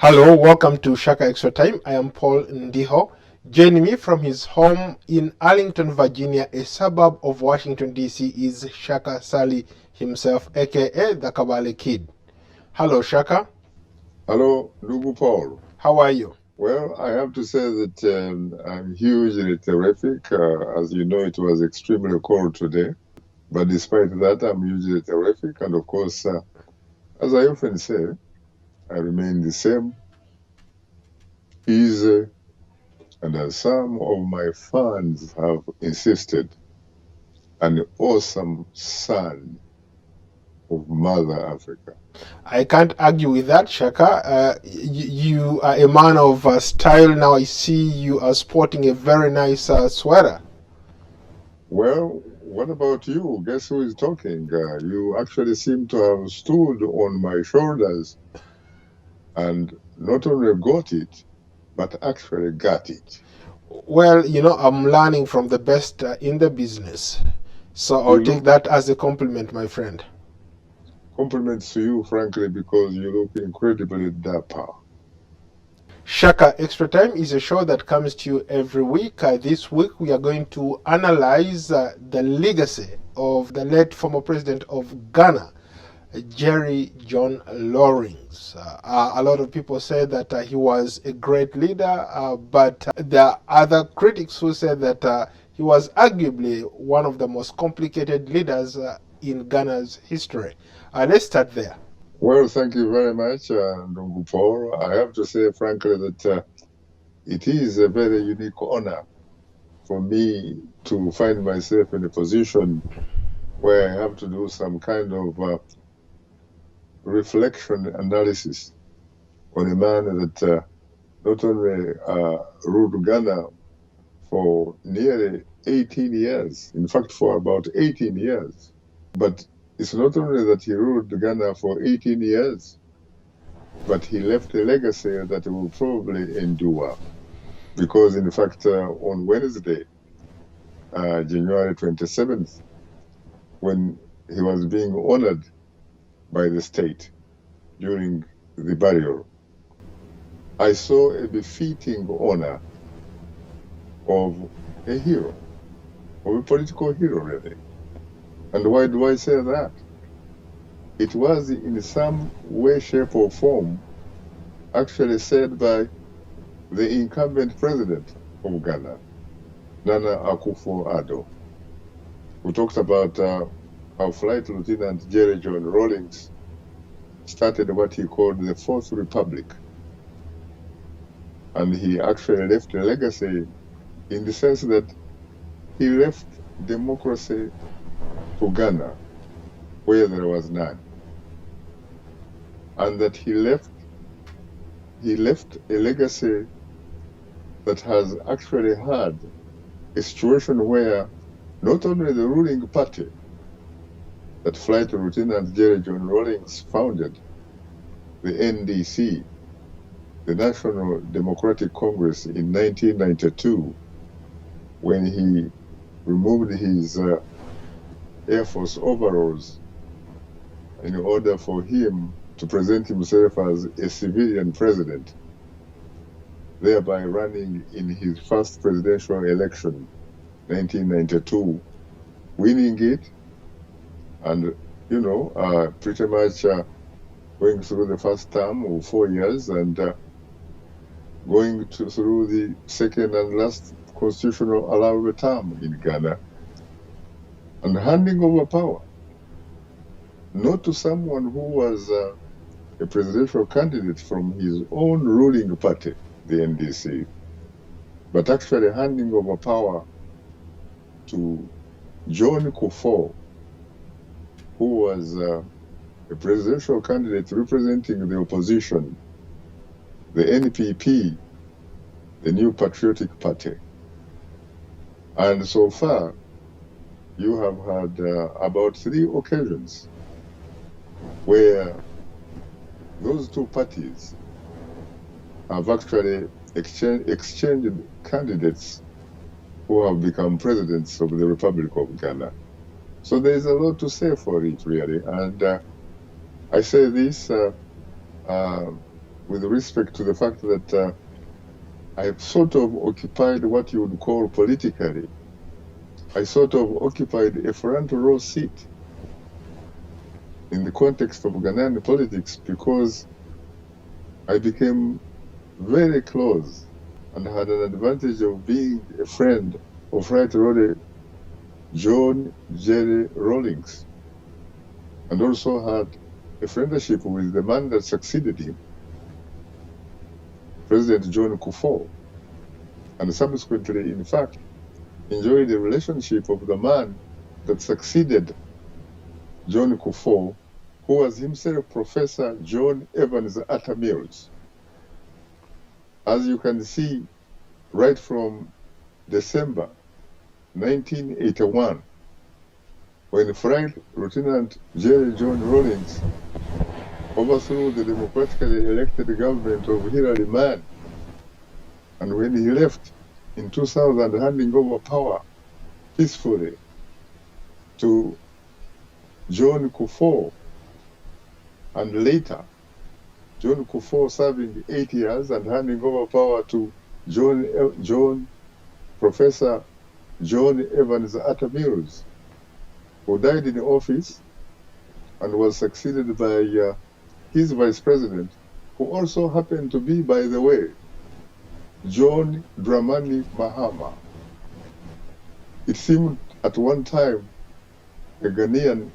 Hello, welcome to Shaka Extra Time. I am Paul Ndiho. Joining me from his home in Arlington, Virginia, a suburb of Washington, D.C., is Shaka Sali himself, aka the Kabale Kid. Hello, Shaka. Hello, Ndugu Paul. How are you? Well, I have to say that I'm hugely terrific. As you know, it was extremely cold today. But despite that, I'm hugely terrific. And of course, as I often say, I remain the same, easy, and as some of my fans have insisted, an awesome son of Mother Africa. I can't argue with that, Shaka. You are a man of style. Now I see you are sporting a very nice sweater. Well, what about you? Guess who is talking? You actually seem to have stood on my shoulders and not only got it, but actually got it. Well, I'm learning from the best in the business. So I'll take that as a compliment, my friend. Compliments to you, frankly, because you look incredibly dapper. Shaka Extra Time is a show that comes to you every week. This week we are going to analyze the legacy of the late former president of Ghana, John Rawlings. A lot of people say that he was a great leader, but there are other critics who say that he was arguably one of the most complicated leaders in Ghana's history. Let's start there. Well, thank you very much, Ndungu Paul. I have to say, frankly, that it is a very unique honor for me to find myself in a position where I have to do some kind of reflection analysis on a man that not only ruled Ghana for nearly 18 years, in fact, for about 18 years, but it's not only that he ruled Ghana for 18 years, but he left a legacy that will probably endure. Because, in fact, on Wednesday, January 27th, when he was being honored by the state during the burial, I saw a befitting honor of a hero, of a political hero, really. And why do I say that? It was in some way, shape, or form actually said by the incumbent president of Ghana, Nana Akufo-Addo, who talked about how Flight Lieutenant Jerry John Rawlings started what he called the Fourth Republic. And he actually left a legacy in the sense that he left democracy to Ghana, where there was none. And that he left a legacy that has actually had a situation where not only the ruling party that Flight Lieutenant Jerry John Rawlings founded, the NDC, the National Democratic Congress, in 1992, when he removed his Air Force overalls in order for him to present himself as a civilian president, thereby running in his first presidential election, 1992, winning it, and, pretty much going through the first term of 4 years and going through the second and last constitutional allowable term in Ghana, and handing over power, not to someone who was a presidential candidate from his own ruling party, the NDC, but actually handing over power to John Kufuor, who was a presidential candidate representing the opposition, the NPP, the New Patriotic Party. And so far, you have had about 3 occasions where those two parties have actually exchanged candidates who have become presidents of the Republic of Ghana. So there is a lot to say for it, really. And I say this with respect to the fact that I sort of occupied what you would call politically. I sort of occupied a front row seat in the context of Ghanaian politics because I became very close and had an advantage of being a friend of Right Reverend John Jerry Rawlings, and also had a friendship with the man that succeeded him, President John Kufuor, and subsequently, in fact, enjoyed the relationship of the man that succeeded John Kufuor, who was himself Professor John Evans Atta Mills. As you can see, right from December 1981, when Flight Lieutenant Jerry John Rawlings overthrew the democratically elected government of Hillary Mann, and when he left in 2000, handing over power peacefully to John Kufuor, and later John Kufuor serving 8 years and handing over power to Professor John Evans Atta Mills, who died in office and was succeeded by his vice president, who also happened to be, by the way, John Dramani Mahama. It seemed at one time a Ghanaian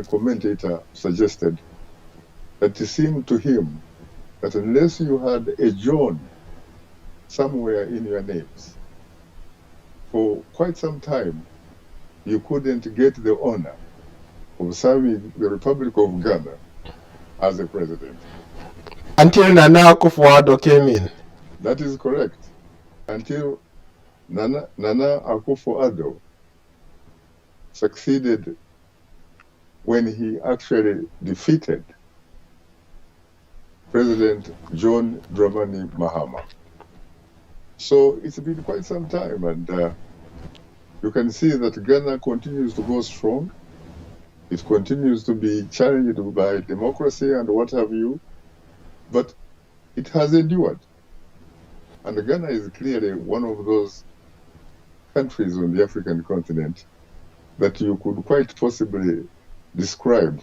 commentator suggested that it seemed to him that unless you had a John somewhere in your names, for quite some time, you couldn't get the honor of serving the Republic of Ghana as a president. Until Nana Akufo-Addo came in. That is correct. Until Nana Akufo-Addo succeeded when he actually defeated President John Dramani Mahama. So it's been quite some time, and you can see that Ghana continues to go strong. It continues to be challenged by democracy and what have you, but it has endured. And Ghana is clearly one of those countries on the African continent that you could quite possibly describe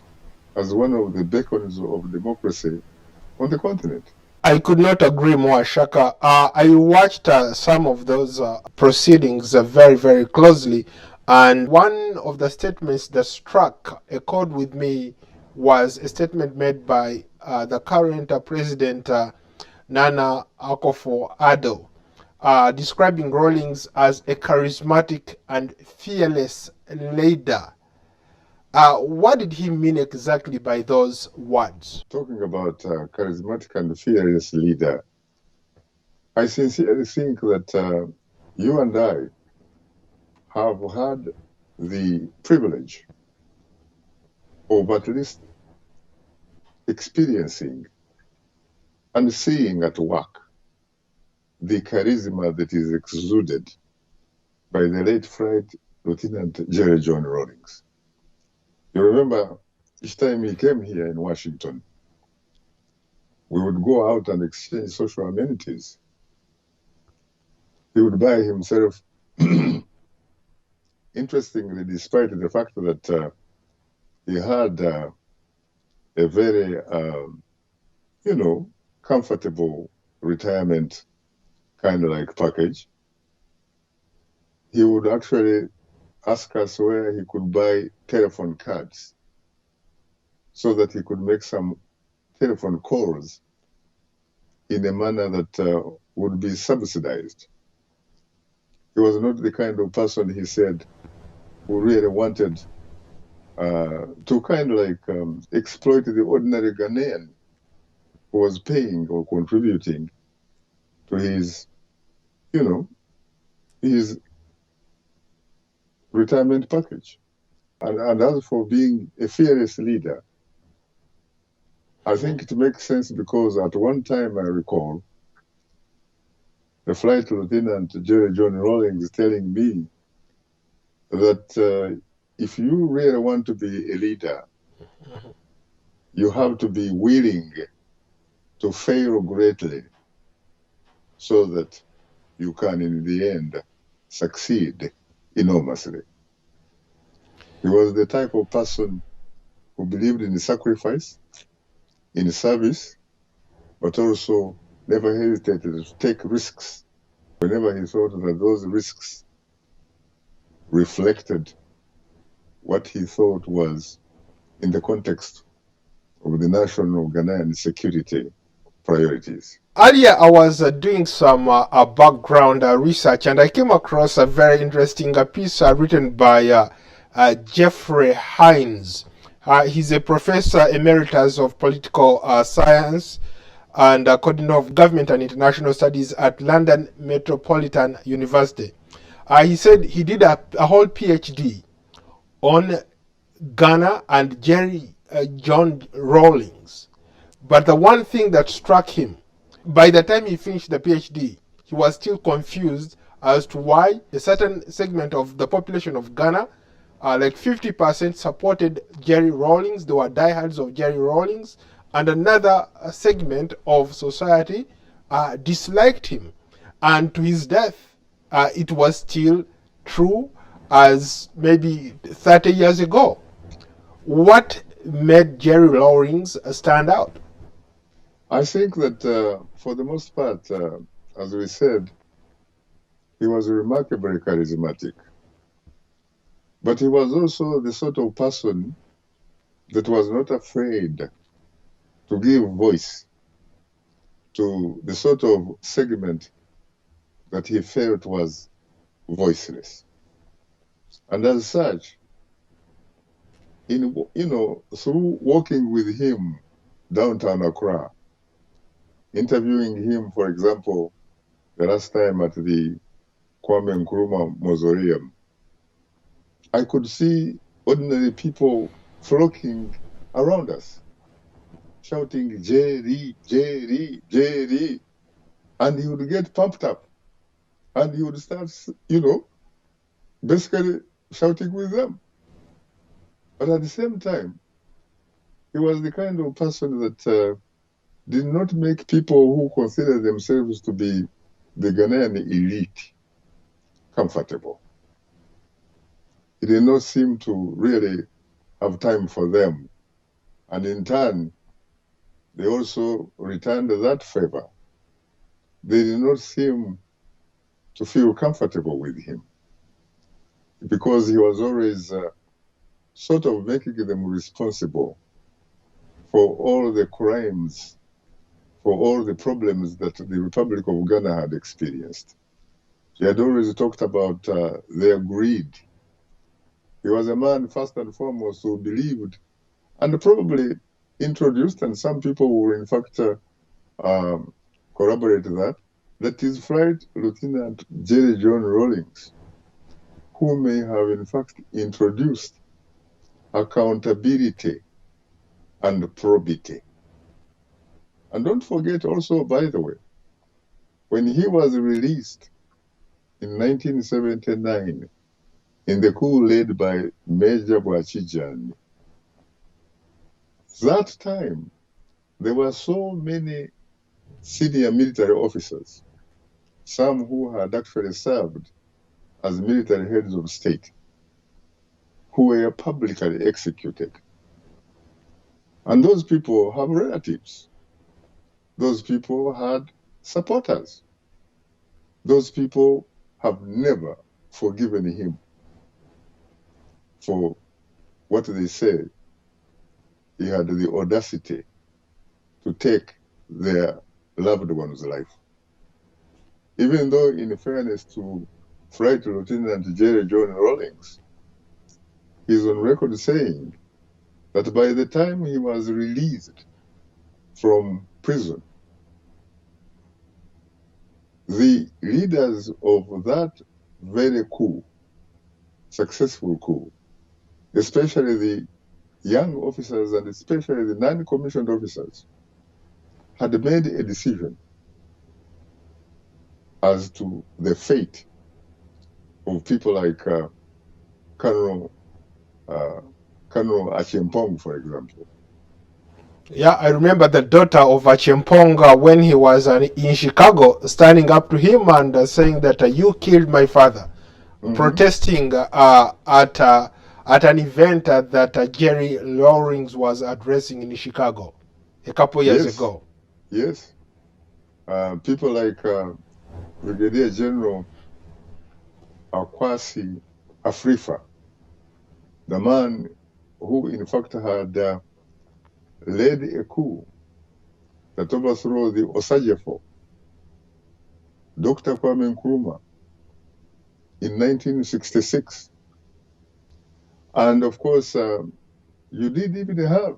as one of the beacons of democracy on the continent. I could not agree more, Shaka. I watched some of those proceedings very, very closely, and one of the statements that struck a chord with me was a statement made by the current president, Nana Akufo-Addo, describing Rawlings as a charismatic and fearless leader. What did he mean exactly by those words? Talking about charismatic and fearless leader, I sincerely think that you and I have had the privilege of at least experiencing and seeing at work the charisma that is exuded by the late Flight Lieutenant Jerry John Rawlings. You remember each time he came here in Washington, we would go out and exchange social amenities. He would buy himself, interestingly, despite the fact that he had a very, comfortable retirement kind of like package, he would actually ask us where he could buy telephone cards so that he could make some telephone calls in a manner that would be subsidized. He was not the kind of person, he said, who really wanted to kind of like exploit the ordinary Ghanaian who was paying or contributing to his, his retirement package. And as for being a fearless leader, I think it makes sense because at one time I recall the Flight Lieutenant Jerry John Rawlings telling me that if you really want to be a leader, you have to be willing to fail greatly so that you can, in the end, succeed enormously. He was the type of person who believed in sacrifice, in service, but also never hesitated to take risks whenever he thought that those risks reflected what he thought was in the context of the national Ghanaian security priorities. Earlier, I was doing some background research, and I came across a very interesting piece written by Jeffrey Hines. He's a professor emeritus of political science and coordinator of government and international studies at London Metropolitan University. He said he did a whole PhD on Ghana and John Rawlings. But the one thing that struck him, by the time he finished the PhD, he was still confused as to why a certain segment of the population of Ghana, like 50%, supported Jerry Rawlings. They were diehards of Jerry Rawlings. And another segment of society disliked him. And to his death, it was still true as maybe 30 years ago. What made Jerry Rawlings stand out? I think that for the most part, as we said, he was remarkably charismatic. But he was also the sort of person that was not afraid to give voice to the sort of segment that he felt was voiceless. And as such, through working with him downtown Accra, interviewing him, for example, the last time at the Kwame Nkrumah Mausoleum, I could see ordinary people flocking around us, shouting, Jerry, Jerry, Jerry. And he would get pumped up. And he would start, basically shouting with them. But at the same time, he was the kind of person that did not make people who consider themselves to be the Ghanaian elite comfortable. He did not seem to really have time for them. And in turn, they also returned that favor. They did not seem to feel comfortable with him because he was always sort of making them responsible for all the crimes, for all the problems that the Republic of Ghana had experienced. He had always talked about their greed. He was a man, first and foremost, who believed and probably introduced, and some people will in fact corroborate that his Flight Lieutenant Jerry John Rawlings, who may have in fact introduced accountability and probity. And don't forget also, by the way, when he was released in 1979 in the coup led by Major Bwachijani, that time there were so many senior military officers, some who had actually served as military heads of state, who were publicly executed. And those people have relatives. Those people had supporters. Those people have never forgiven him for what they say he had the audacity to take their loved one's life. Even though, in fairness to Flight Lieutenant Jerry John Rawlings, he's on record saying that by the time he was released from prison, the leaders of that very coup, successful coup, especially the young officers and especially the non-commissioned officers, had made a decision as to the fate of people like Colonel Achimpong, for example. Yeah, I remember the daughter of Achemponga when he was in Chicago standing up to him and saying that you killed my father, Hmm. protesting at an event that Jerry Rawlings was addressing in Chicago a couple years Yes, ago. yes. People like Brigadier General Akwasi Afrifa, the man who in fact had led a coup that overthrew the Osagefo, Dr. Kwame Nkrumah, in 1966. And of course, you did even have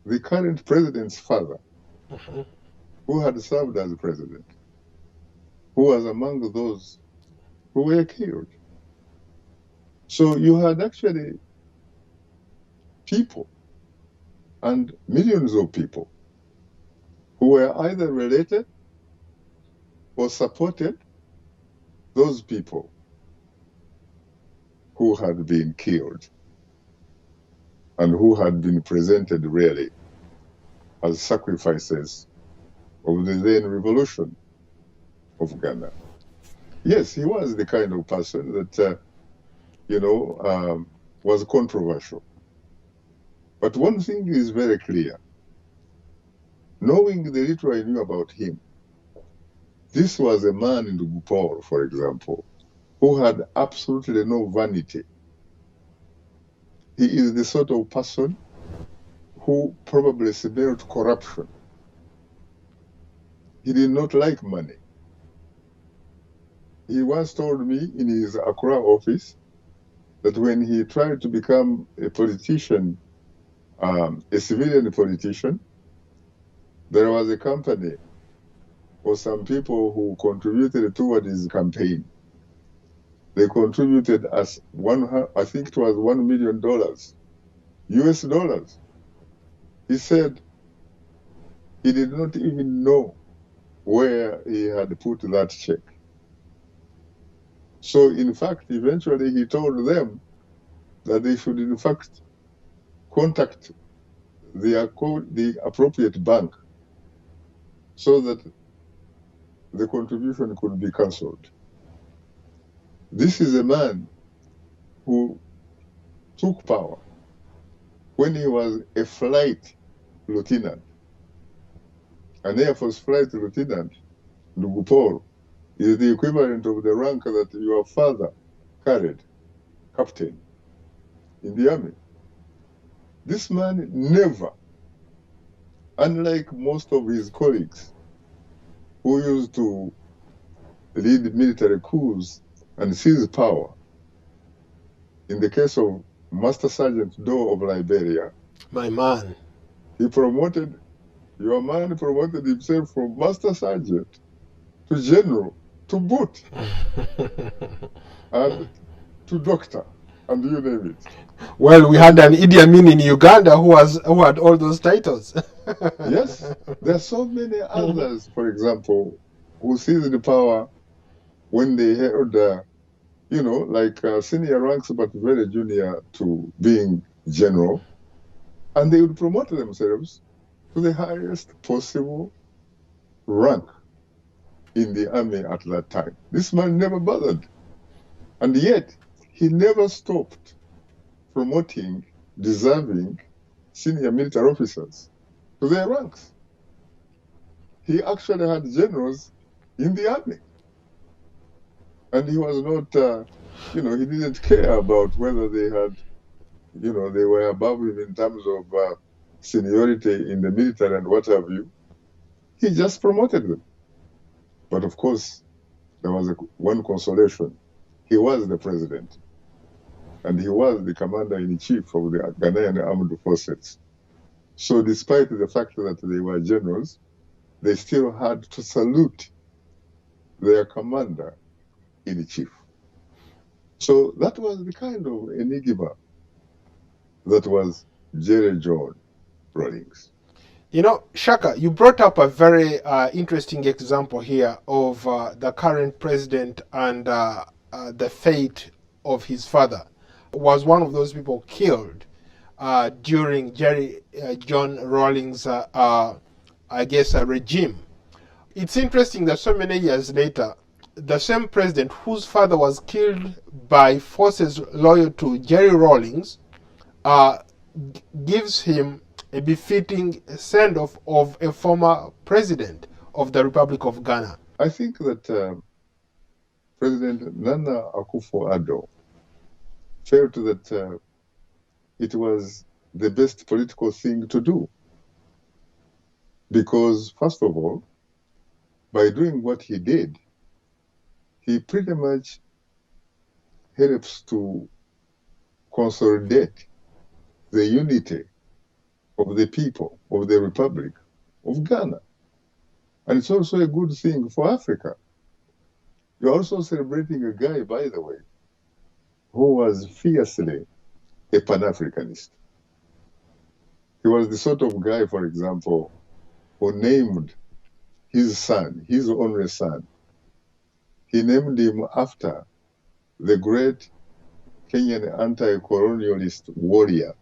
the current president's father, Mhm. who had served as president, who was among those who were killed. So you had actually people and millions of people who were either related or supported those people who had been killed and who had been presented really as sacrifices of the then revolution of Ghana. Yes, he was the kind of person that, was controversial. But one thing is very clear. Knowing the little I knew about him, this was a man in Gupor, for example, who had absolutely no vanity. He is the sort of person who probably smelled corruption. He did not like money. He once told me in his Accra office that when he tried to become a politician, a civilian politician, there was a company or some people who contributed toward his campaign. They contributed as I think it was $1 million, US dollars. He said he did not even know where he had put that check. So in fact, eventually he told them that they should in fact contact the appropriate bank so that the contribution could be cancelled. This is a man who took power when he was a flight lieutenant, an Air Force flight lieutenant. Nugupor is the equivalent of the rank that your father carried, captain, in the army. This man never, unlike most of his colleagues who used to lead military coups and seize power, in the case of Master Sergeant Doe of Liberia, My man. he promoted, your man promoted himself from Master Sergeant to General to boot and to Doctor, and you name it. Well, we But had an Idi Amin in Uganda who had all those titles. yes, there are so many others, for example, who seized the power when they held, senior ranks, but very junior to being general, and they would promote themselves to the highest possible rank in the army at that time. This man never bothered. And yet, he never stopped promoting deserving senior military officers to their ranks. He actually had generals in the army. And he was not, he didn't care about whether they had, they were above him in terms of seniority in the military and what have you. He just promoted them. But of course, there was one consolation. He was the president, and he was the commander-in-chief of the Ghanaian armed forces. So despite the fact that they were generals, they still had to salute their commander-in-chief. So that was the kind of enigma that was Jerry John Rawlings. You know, Shaka, you brought up a very interesting example here of the current president and the fate of his father. Was one of those people killed during John Rawlings, regime. It's interesting that so many years later, the same president whose father was killed by forces loyal to Jerry Rawlings uh, gives him a befitting send-off of a former president of the Republic of Ghana. I think that President Nana Akufo-Addo felt that it was the best political thing to do. Because, first of all, by doing what he did, he pretty much helps to consolidate the unity of the people of the Republic of Ghana. And it's also a good thing for Africa. You're also celebrating a guy, by the way, who was fiercely a Pan-Africanist. He was the sort of guy, for example, who named his son, his only son, he named him after the great Kenyan anti-colonialist warrior,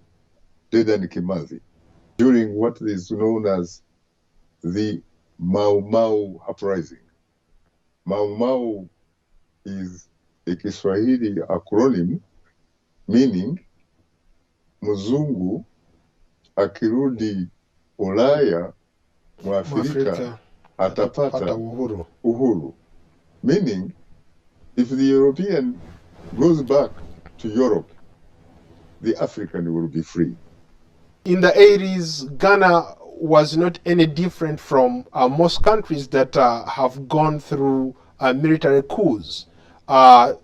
Dedan Kimathi, during what is known as the Mau Mau uprising. Mau Mau is a Kiswahili acronym meaning Mzungu akirudi Ulaya Mwafrika atapata uhuru. Meaning, if the European goes back to Europe, the African will be free. In the 80s, Ghana was not any different from most countries that have gone through military coups. To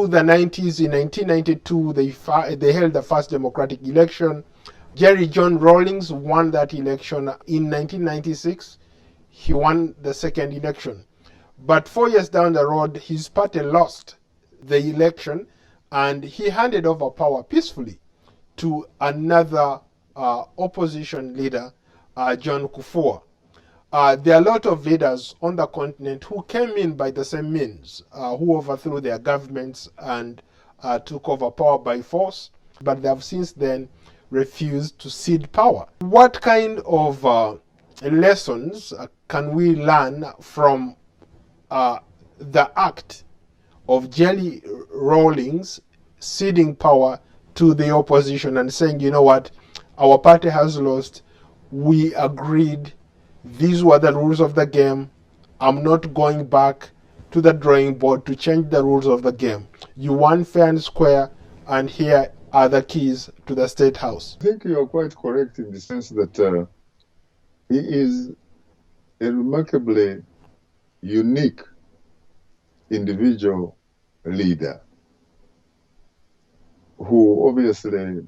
the 90s, in 1992, they held the first democratic election. John Rawlings won that election. In 1996, he won the second election. But 4 years down the road, his party lost the election, and he handed over power peacefully to another opposition leader, John Kufuor. There are a lot of leaders on the continent who came in by the same means, who overthrew their governments and took over power by force, but they have since then refused to cede power. What kind of lessons can we learn from the act of Jerry Rawlings ceding power to the opposition and saying, you know what, our party has lost, we agreed, these were the rules of the game, I'm not going back to the drawing board to change the rules of the game. You won fair and square, and here are the keys to the State House. I think you are quite correct in the sense that he is a remarkably unique individual leader who obviously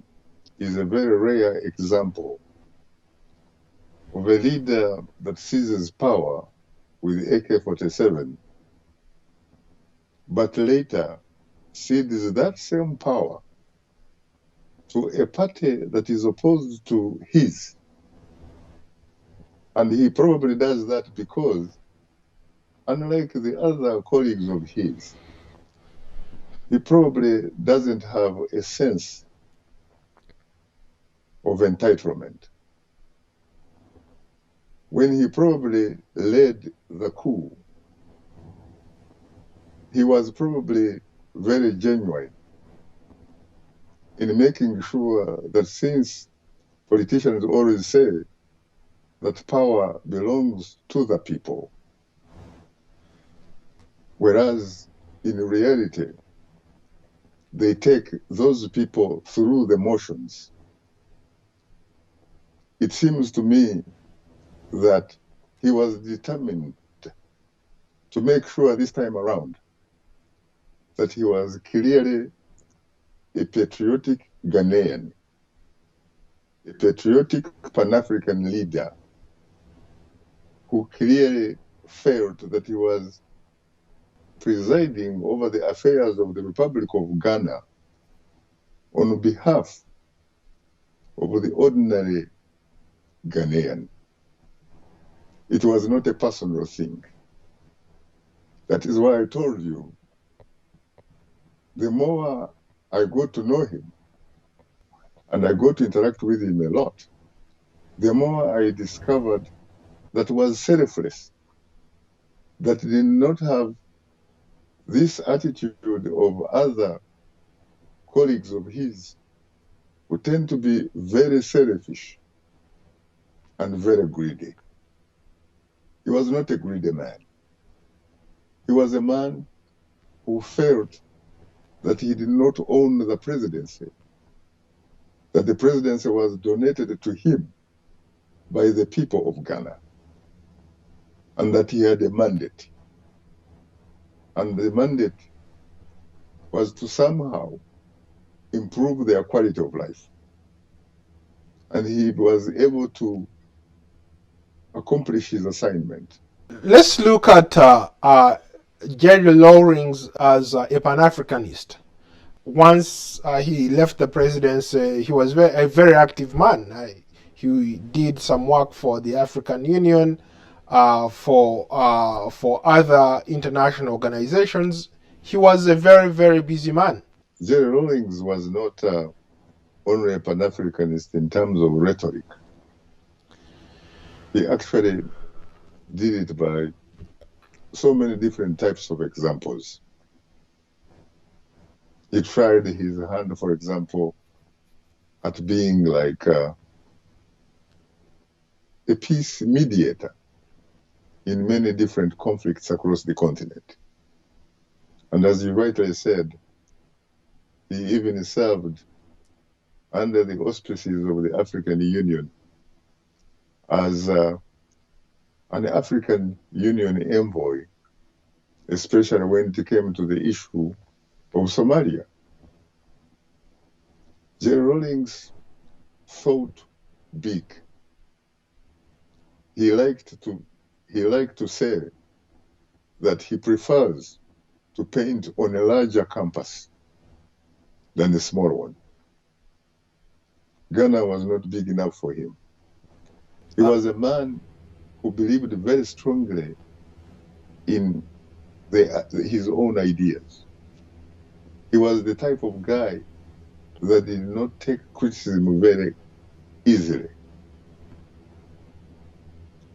is a very rare example of a leader that seizes power with AK-47, but later cedes that same power to a party that is opposed to his. And he probably does that because, unlike the other colleagues of his, he probably doesn't have a sense of entitlement. When he probably led the coup, he was probably very genuine in making sure that, since politicians always say that power belongs to the people, whereas in reality, they take those people through the motions. It seems to me that he was determined to make sure this time around that he was clearly a patriotic Ghanaian, a patriotic Pan-African leader who clearly felt that he was presiding over the affairs of the Republic of Ghana on behalf of the ordinary Ghanaian. It was not a personal thing. That is why I told you, the more I got to know him, and I got to interact with him a lot, the more I discovered that was selfless, that did not have this attitude of other colleagues of his who tend to be very selfish and very greedy. He was not a greedy man. He was a man who felt that he did not own the presidency, that the presidency was donated to him by the people of Ghana, and that he had a mandate. And the mandate was to somehow improve their quality of life. And he was able to accomplish his assignment. Let's look at Jerry Rawlings as a Pan-Africanist. Once he left the presidency, he was a very active man. He did some work for the African Union, for other international organizations. He was a very, very busy man. Jerry Rawlings was not only a Pan-Africanist in terms of rhetoric. He actually did it by so many different types of examples. He tried his hand, for example, at being like a peace mediator in many different conflicts across the continent. And as you rightly said, he even served under the auspices of the African Union as an African Union envoy, especially when it came to the issue of Somalia. Jerry Rawlings thought big. He liked to say that he prefers to paint on a larger canvas than a small one. Ghana was not big enough for him. He was a man who believed very strongly in his own ideas. He was the type of guy that did not take criticism very easily.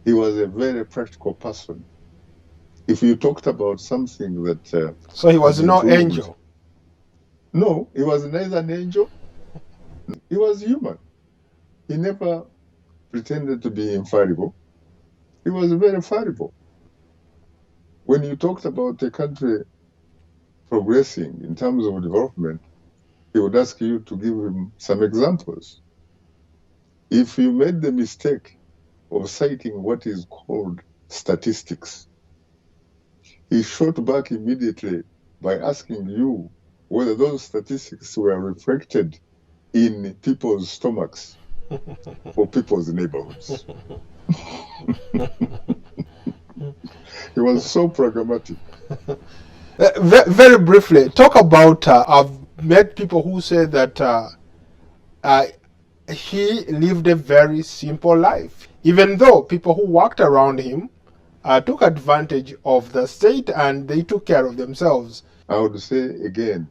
He was a very practical person. If you talked about something that... so he was no angel? No, he was neither an angel. He was human. He never pretended to be infallible. He was very fallible. When you talked about a country progressing in terms of development, he would ask you to give him some examples. If you made the mistake of citing what is called statistics, he shot back immediately by asking you whether those statistics were reflected in people's stomachs or people's neighborhoods. He was so pragmatic. Very briefly, talk about, I've met people who say that he lived a very simple life, even though people who worked around him took advantage of the state and they took care of themselves. I would say again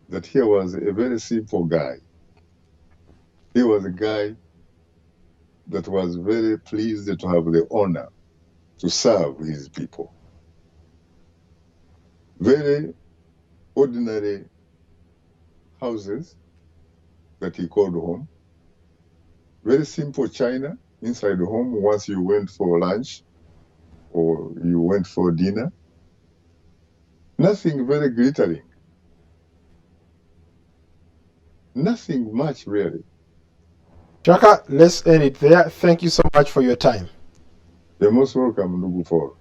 that he was a very simple guy. He was a guy that was very pleased to have the honor to serve his people. Very ordinary houses that he called home. Very simple china inside the home once you went for lunch or you went for dinner. Nothing very glittering. Nothing much, really. Shaka, let's end it there. Thank you so much for your time. You're most welcome, Ndugu Paul.